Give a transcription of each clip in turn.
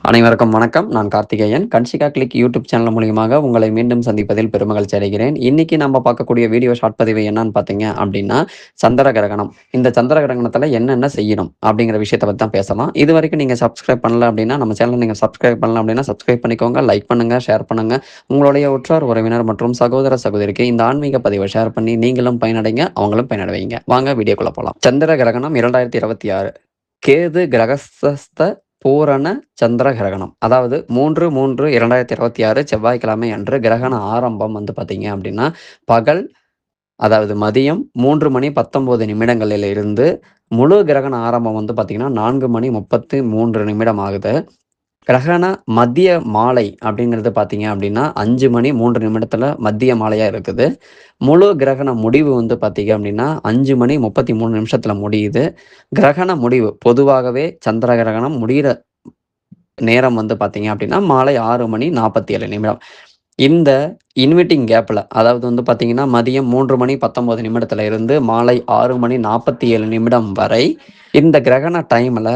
அனைவருக்கும் வணக்கம். நான் Karthikeyan. Kanshika click YouTube channel மூலியமாக உங்களை மீண்டும் சந்திப்பதில் பெருமகிழ்ச்சி அடைகிறேன். இன்னைக்கு நம்ம பார்க்கக்கூடிய வீடியோ ஷார்ட் பதிவு என்னன்னு பார்த்தீங்க அப்படின்னா, சந்திர கிரகணம். இந்த சந்திர கிரகணத்தில என்னென்ன செய்யணும் அப்படிங்கிற விஷயத்த பத்தி தான் பேசலாம். இதுவரைக்கும் நீங்க சப்ஸ்கிரைப் பண்ணல அப்படின்னா, நம்ம சேனல நீங்க சப்ஸ்கிரைப் பண்ணல அப்படின்னா சப்ஸ்கிரைப் பண்ணிக்கோங்க. லைக் பண்ணுங்க, ஷேர் பண்ணுங்க. உங்களுடைய உற்றார் உறவினர் மற்றும் சகோதர சகோதரிக்கு இந்த ஆன்மீக பதிவை ஷேர் பண்ணி நீங்களும் பயனடைங்க, அவங்களும் பயனடைவீங்க. வாங்க வீடியோக்குள்ள போலாம். சந்திர கிரகணம் 2026 கேது கிரகஸ்த பூரண சந்திர கிரகணம். அதாவது 3/3/2026 செவ்வாய்க்கிழமை அன்று கிரகண ஆரம்பம் வந்து பார்த்தீங்க அப்படின்னா, பகல் அதாவது மதியம் 3 மணி 19 நிமிடங்களில் இருந்து முழு கிரகண ஆரம்பம் வந்து பார்த்தீங்கன்னா, 4 மணி 33 நிமிடம் ஆகுது. கிரகண மதிய மாலை அப்படிங்கிறது பார்த்தீங்க அப்படின்னா, 5 மணி 3 நிமிடத்தில மதிய மாலையா இருக்குது. முழு கிரகண முடிவு வந்து பார்த்தீங்க அப்படின்னா, 5 மணி 33 நிமிஷத்தில முடியுது. கிரகண முடிவு பொதுவாகவே சந்திர கிரகணம் முடியிற நேரம் வந்து பார்த்தீங்க அப்படின்னா, மாலை 6 மணி 47 நிமிடம். இந்த இன்விட்டிங் கேப்ல அதாவது வந்து பார்த்தீங்கன்னா, மதியம் 3 மணி 19 நிமிடத்தில இருந்து மாலை 6 மணி 47 நிமிடம் வரை இந்த கிரகண டைம்ல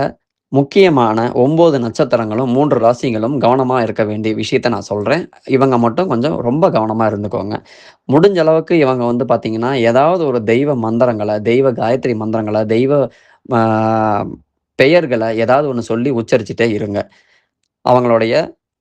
முக்கியமான 9 நட்சத்திரங்களும், 3 ராசிகளும் கவனமா இருக்க வேண்டிய விஷயத்த நான் சொல்றேன். இவங்க மட்டும் கொஞ்சம் ரொம்ப கவனமா இருந்துக்கோங்க. முடிஞ்ச அளவுக்கு இவங்க வந்து பார்த்தீங்கன்னா, ஏதாவது ஒரு தெய்வ மந்திரங்கள, தெய்வ காயத்ரி மந்திரங்கள, தெய்வ ஆ பெயர்கள ஏதாவது ஒண்ணு சொல்லி உச்சரிச்சுட்டே இருங்க. அவங்களுடைய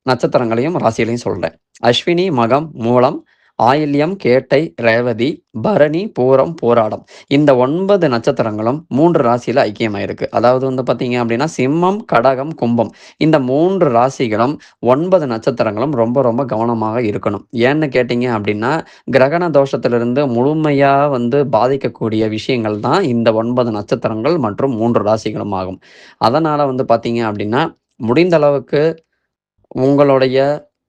நட்சத்திரங்களையும், ராசிகளையும் சொல்றேன். அஸ்வினி, மகம், மூலம், ஆயில்யம், கேட்டை, ரேவதி, பரணி, பூரம், பூராடம். இந்த 9 நட்சத்திரங்களும் 3 ராசியில ஐக்கியமாயிருக்கு. அதாவது வந்து பார்த்தீங்க அப்படின்னா, சிம்மம், கடகம், கும்பம். இந்த 3 ராசிகளும் 9 நட்சத்திரங்களும் ரொம்ப ரொம்ப கவனமாக இருக்கணும். ஏன்னு கேட்டீங்க அப்படின்னா, கிரகண தோஷத்திலிருந்து முழுமையா வந்து பாதிக்கக்கூடிய விஷயங்கள் தான் இந்த 9 நட்சத்திரங்கள் மற்றும் 3 ராசிகளும் ஆகும். அதனால வந்து பார்த்தீங்க அப்படின்னா, முடிந்த அளவுக்கு உங்களுடைய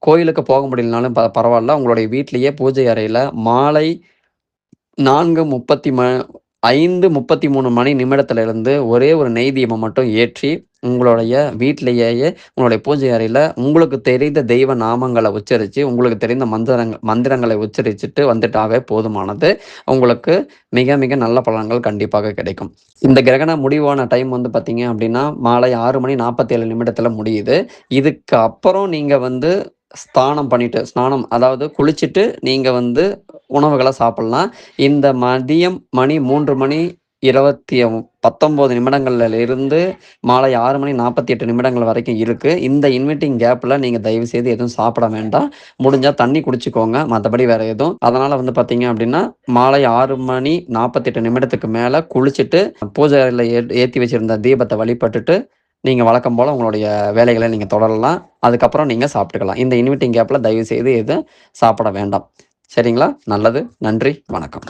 கோயிலுக்கு போக முடியலனாலும் பரவால்ல. உங்களுடைய வீட்லயே பூஜை அறையில மாலை 4:30 5:33 மணி நிமிடத்திலிருந்து ஒரே ஒரு நெய் தீபம் மட்டும் ஏற்றி, உங்களுடைய வீட்லயேயே உங்களுடைய பூஜை அறையில உங்களுக்கு தெரிந்த தெய்வ நாமங்கள உச்சரிச்சு, உங்களுக்கு தெரிந்த மந்திரங்களை உச்சரிச்சுட்டு வந்துட்டாவே போதுமானது. உங்களுக்கு மிக மிக நல்ல பலன்கள் கண்டிப்பாக கிடைக்கும். இந்த கிரகண முடிவான டைம் வந்து பார்த்தீங்க அப்படின்னா, மாலை 6 மணி 47 நிமிடத்தில முடியுது. இதுக்கு அப்புறம் நீங்க வந்து ஸ்நானம் அதாவது குளிச்சுட்டு நீங்க வந்து உணவுகள சாப்பிடலாம். இந்த மதியம் மணி 3 மணி 19 நிமிடங்கள்ல இருந்து மாலை 6 மணி 48 நிமிடங்கள் வரைக்கும் இருக்கு. இந்த இன்விட்டிங் கேப்ல நீங்க தயவு செய்து எதுவும் சாப்பிட வேண்டாம். முடிஞ்சா தண்ணி குடிச்சுக்கோங்க. மத்தபடி வேற எதுவும் அதனால வந்து பார்த்தீங்க அப்படின்னா, மாலை 6 மணி 48 நிமிடத்துக்கு மேல குளிச்சுட்டு, பூஜை அறையில ஏத்தி வச்சிருந்த தீபத்த வழிபட்டுட்டு, நீங்க வழக்கம் போல உங்களுடைய வேலைகள நீங்க தொடரலாம். அதுக்கப்புறம் நீங்க சாப்பிட்டுக்கலாம். இந்த இன்விட்டிங் கேப்ல தயவு செய்து எதுவும் சாப்பிட வேண்டாம். சரிங்களா? நல்லது. நன்றி. வணக்கம்.